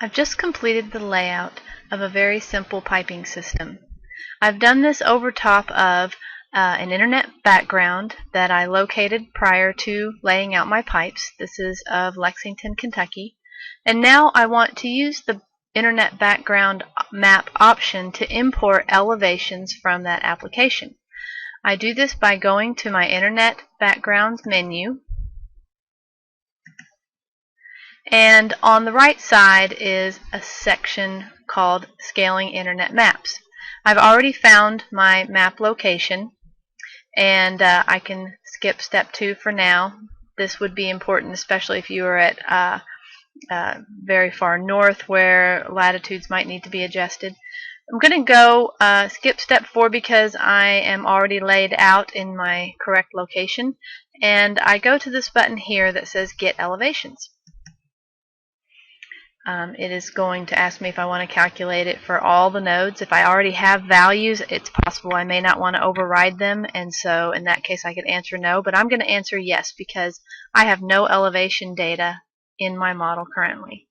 I've just completed the layout of a very simple piping system. I've done this over top of an internet background that I located prior to laying out my pipes. This is of Lexington, Kentucky. And now I want to use the internet background map option to import elevations from that application. I do this by going to my internet backgrounds menu, and on the right side is a section called Scaling Internet Maps. I've already found my map location, and I can skip step 2 for now. This would be important especially if you are at very far north where latitudes might need to be adjusted. I'm going to go skip step 4 because I am already laid out in my correct location, and I go to this button here that says Get Elevations. It is going to ask me if I want to calculate it for all the nodes. If I already have values, it's possible I may not want to override them, and so in that case I could answer no, but I'm going to answer yes because I have no elevation data in my model currently.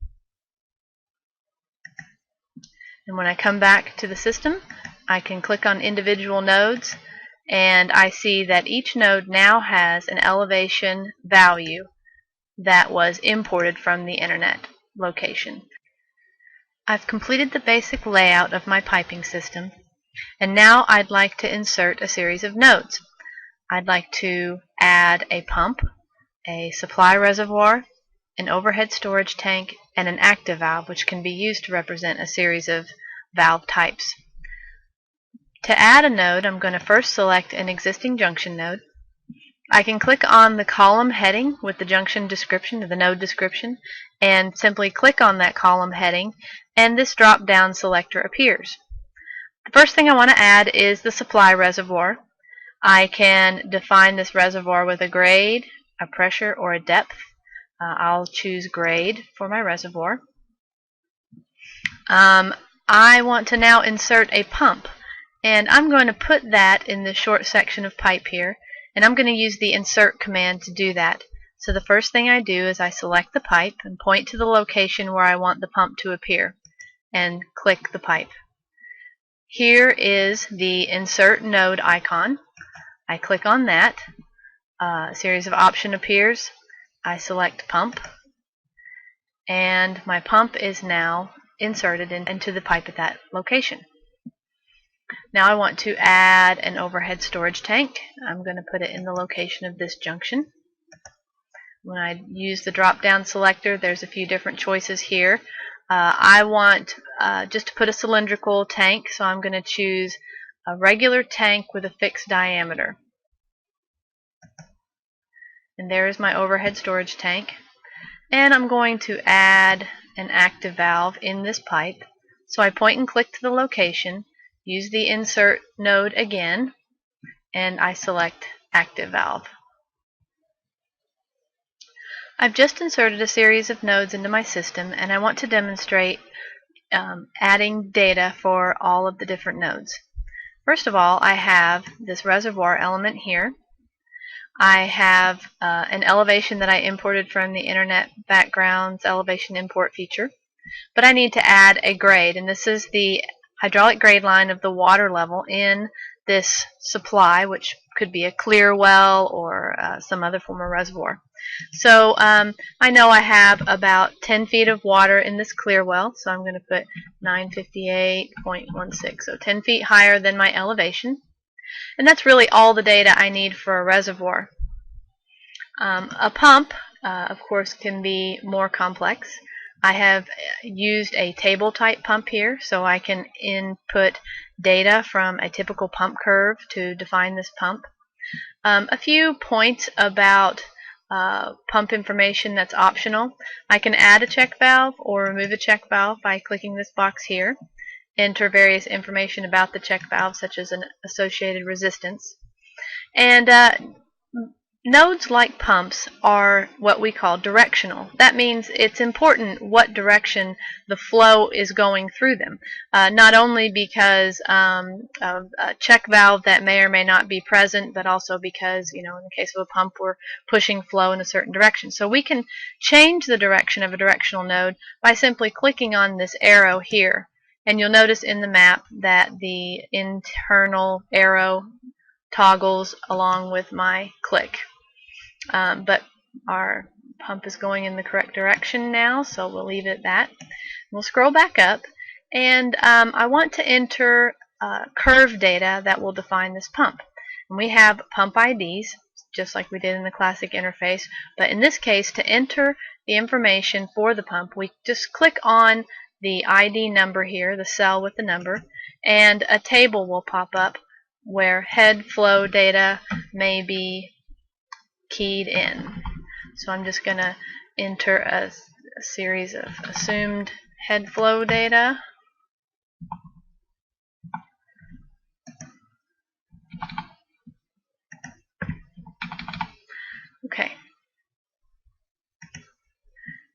And when I come back to the system, I can click on individual nodes, and I see that each node now has an elevation value that was imported from the internet location. I've completed the basic layout of my piping system, and now I'd like to insert a series of nodes. I'd like to add a pump, a supply reservoir, an overhead storage tank, and an active valve, which can be used to represent a series of valve types. To add a node, I'm going to first select an existing junction node. I can click on the column heading with the junction description, or the node description, and simply click on that column heading, and this drop-down selector appears. The first thing I want to add is the supply reservoir. I can define this reservoir with a grade, a pressure, or a depth. I'll choose grade for my reservoir. I want to now insert a pump, and I'm going to put that in the short section of pipe here, and I'm going to use the insert command to do that. So the first thing I do is I select the pipe and point to the location where I want the pump to appear and click the pipe. Here is the insert node icon. I click on that. A series of options appears. I select pump, and my pump is now inserted into the pipe at that location. Now I want to add an overhead storage tank. I'm going to put it in the location of this junction. When I use the drop-down selector, there's a few different choices here. I want just to put a cylindrical tank, so I'm going to choose a regular tank with a fixed diameter. And there is my overhead storage tank. And I'm going to add an active valve in this pipe. So I point and click to the location, use the insert node again, and I select active valve. I've just inserted a series of nodes into my system, and I want to demonstrate adding data for all of the different nodes. First of all, I have this reservoir element here. I have an elevation that I imported from the Internet Backgrounds elevation import feature, but I need to add a grade, and this is the hydraulic grade line of the water level in this supply, which could be a clear well or some other form of reservoir. So I know I have about 10 feet of water in this clear well, so I'm going to put 958.16, so 10 feet higher than my elevation. And that's really all the data I need for a reservoir. A pump, of course, can be more complex. I have used a table type pump here, so I can input data from a typical pump curve to define this pump. A few points about pump information that's optional. I can add a check valve or remove a check valve by clicking this box here. Enter various information about the check valve, such as an associated resistance. And Nodes like pumps are what we call directional. That means it's important what direction the flow is going through them, not only because of a check valve that may or may not be present, but also because, in the case of a pump, we're pushing flow in a certain direction. So we can change the direction of a directional node by simply clicking on this arrow here. And you'll notice in the map that the internal arrow toggles along with my click. But our pump is going in the correct direction now, so we'll leave it at that. We'll scroll back up, and I want to enter curve data that will define this pump. And we have pump IDs, just like we did in the classic interface, but in this case, to enter the information for the pump, we just click on the ID number here, the cell with the number, and a table will pop up where head flow data may be keyed in. So I'm just going to enter a series of assumed head flow data. Okay.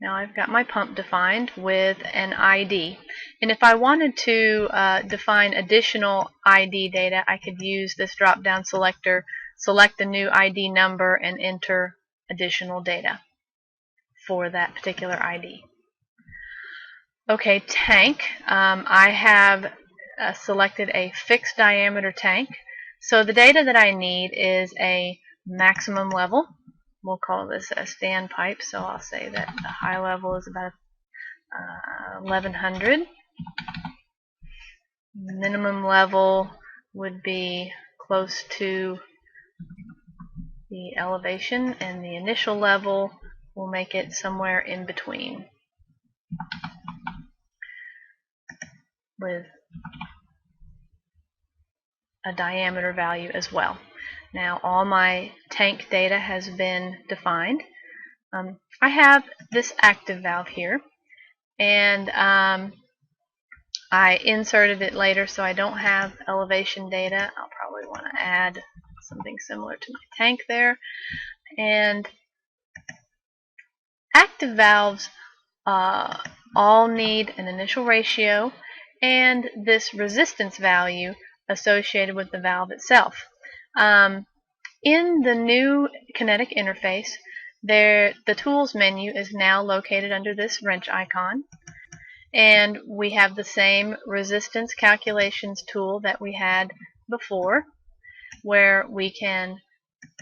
Now I've got my pump defined with an ID. And if I wanted to define additional ID data, I could use this drop-down selector, select the new ID number, and enter additional data for that particular ID. Okay, tank. I have selected a fixed diameter tank. So the data that I need is a maximum level. We'll call this a standpipe, so I'll say that the high level is about 1100. Minimum level would be close to the elevation, and the initial level will make it somewhere in between with a diameter value as well. Now all my tank data has been defined. I have this active valve here, and I inserted it later, so I don't have elevation data. I'll probably want to add something similar to my tank there. And active valves all need an initial ratio and this resistance value associated with the valve itself. In the new KYnetic interface, the tools menu is now located under this wrench icon, and we have the same resistance calculations tool that we had before, where we can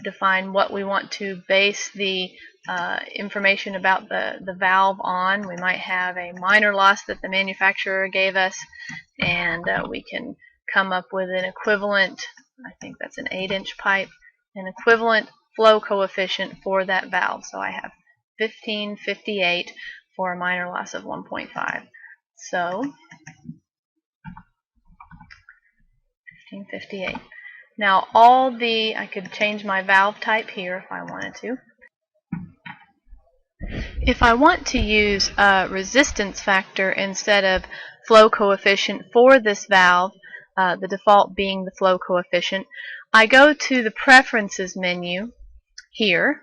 define what we want to base the information about the valve on. We might have a minor loss that the manufacturer gave us, and we can come up with an equivalent, I think that's an 8-inch pipe, an equivalent flow coefficient for that valve. So I have 1558 for a minor loss of 1.5. So 1558. Now I could change my valve type here if I wanted to. If I want to use a resistance factor instead of flow coefficient for this valve, the default being the flow coefficient, I go to the Preferences menu here,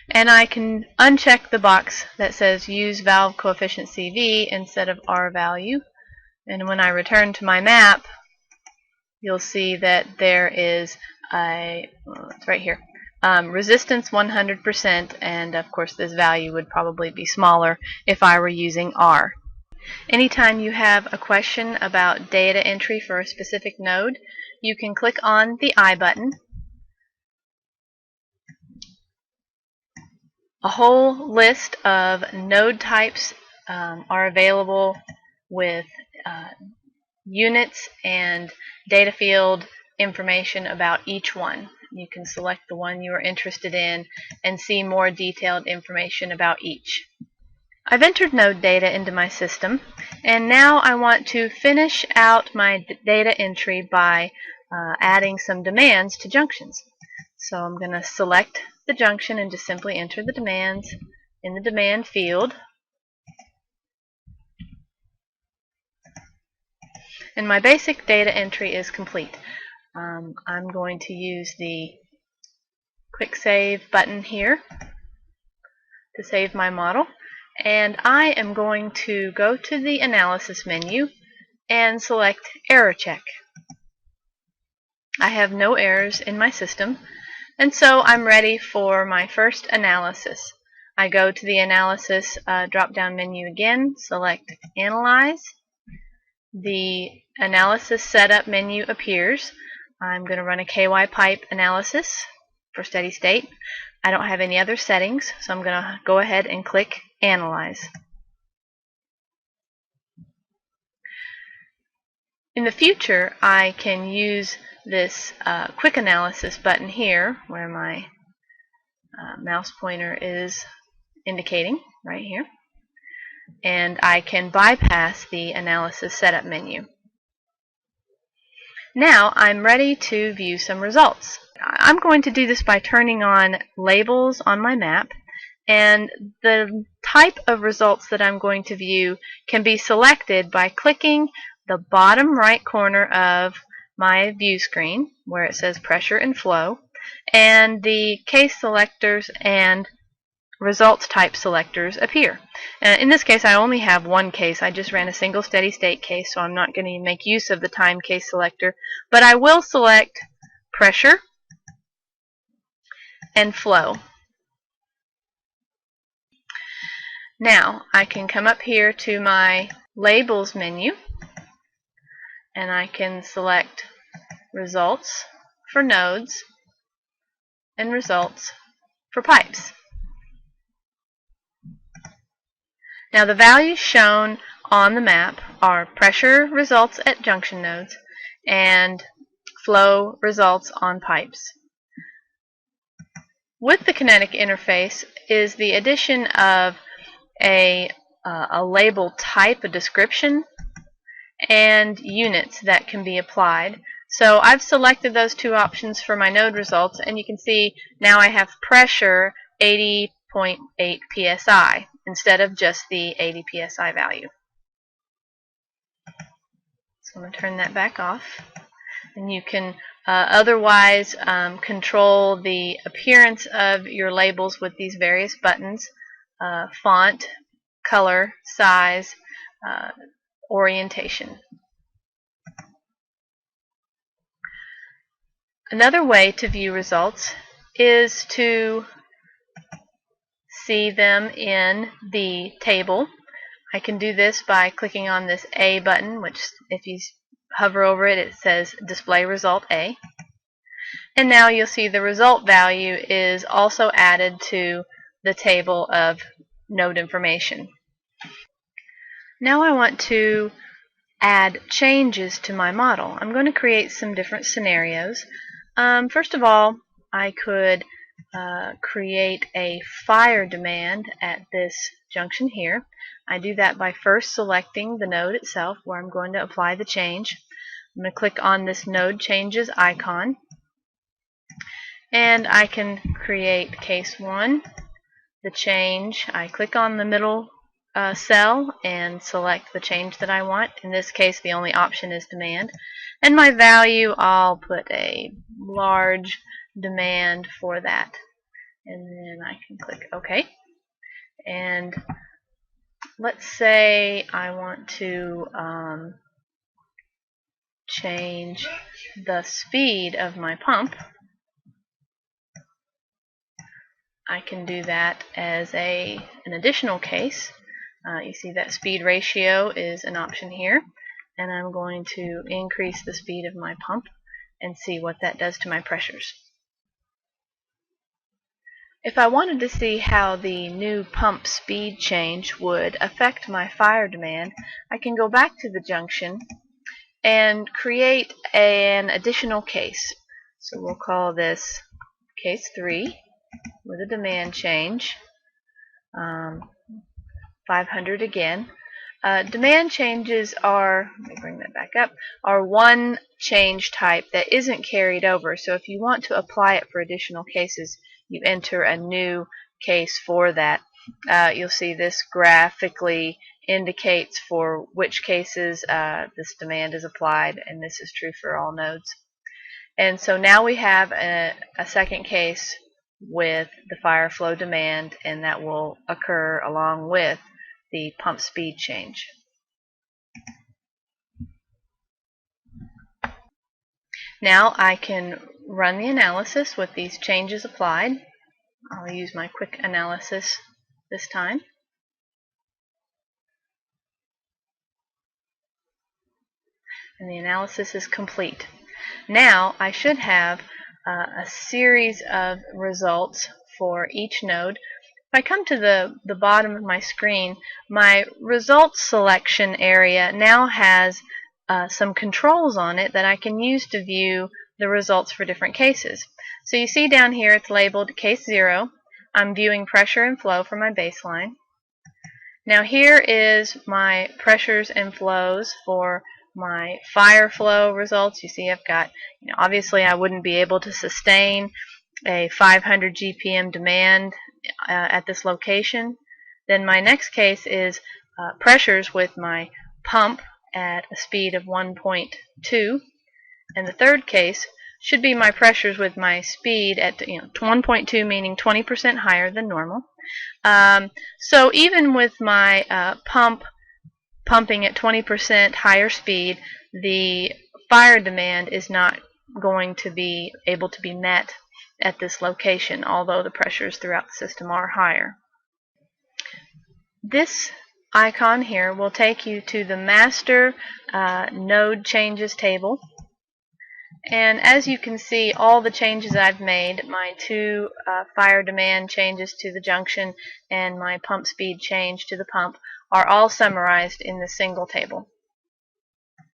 and I can uncheck the box that says Use Valve Coefficient CV instead of R value. And when I return to my map, you'll see that there is it's right here, resistance 100%, and of course this value would probably be smaller if I were using R. Anytime you have a question about data entry for a specific node, you can click on the I button. A whole list of node types are available with units and data field information about each one. You can select the one you are interested in and see more detailed information about each. I've entered node data into my system, and now I want to finish out my data entry by adding some demands to junctions. So I'm going to select the junction and just simply enter the demands in the demand field. And my basic data entry is complete. I'm going to use the quick save button here to save my model, and I am going to go to the analysis menu and select error check. I have no errors in my system, and so I'm ready for my first analysis. I go to the analysis drop-down menu again, select Analyze. The analysis setup menu appears. I'm going to run a KYPipe analysis for steady state. I don't have any other settings, so I'm going to go ahead and click Analyze. In the future, I can use this quick analysis button here, where my mouse pointer is indicating right here, and I can bypass the analysis setup menu. Now I'm ready to view some results. I'm going to do this by turning on labels on my map, and the type of results that I'm going to view can be selected by clicking the bottom right corner of my view screen where it says pressure and flow, and the case selectors and results type selectors appear. In this case, I only have one case. I just ran a single steady state case, so I'm not going to make use of the time case selector, but I will select pressure and flow. Now I can come up here to my labels menu, and I can select results for nodes and results for pipes. Now the values shown on the map are pressure results at junction nodes and flow results on pipes. With the KYnetic interface is the addition of a label type, a description, and units that can be applied. So I've selected those two options for my node results, and you can see now I have pressure 80.8 psi instead of just the 80 psi value. So I'm going to turn that back off, and you can otherwise control the appearance of your labels with these various buttons: font, color, size, orientation. Another way to view results is to see them in the table. I can do this by clicking on this A button, which if you hover over it, it says display result A. And now you'll see the result value is also added to the table of node information. Now I want to add changes to my model. I'm going to create some different scenarios. First of all, I could create a fire demand at this junction here. I do that by first selecting the node itself where I'm going to apply the change. I'm going to click on this node changes icon, and I can create case 1, the change. I click on the middle cell and select the change that I want. In this case, the only option is demand, and my value, I'll put a large demand for that, and then I can click OK. And let's say I want to change the speed of my pump. I can do that as an additional case. You see that speed ratio is an option here, and I'm going to increase the speed of my pump and see what that does to my pressures. If I wanted to see how the new pump speed change would affect my fire demand, I can go back to the junction and create an additional case. So we'll call this case 3 with a demand change, 500 again. Demand changes are, let me bring that back up, are one change type that isn't carried over. So if you want to apply it for additional cases, you enter a new case for that. You'll see this graphically indicates for which cases this demand is applied, and this is true for all nodes. And so now we have a second case with the fire flow demand, and that will occur along with the pump speed change. Now I can run the analysis with these changes applied. I'll use my quick analysis this time. And the analysis is complete. Now I should have a series of results for each node. If I come to the bottom of my screen, my results selection area now has some controls on it that I can use to view the results for different cases. So you see down here it's labeled case 0. I'm viewing pressure and flow for my baseline. Now here is my pressures and flows for my fire flow results. You see I've got, obviously I wouldn't be able to sustain a 500 GPM demand at this location. Then my next case is pressures with my pump at a speed of 1.2, and the third case should be my pressures with my speed at 1.2, meaning 20% higher than normal. So even with my pumping at 20% higher speed, the fire demand is not going to be able to be met at this location, although the pressures throughout the system are higher. This icon here will take you to the master node changes table. And as you can see, all the changes I've made, my two fire demand changes to the junction and my pump speed change to the pump, are all summarized in this single table.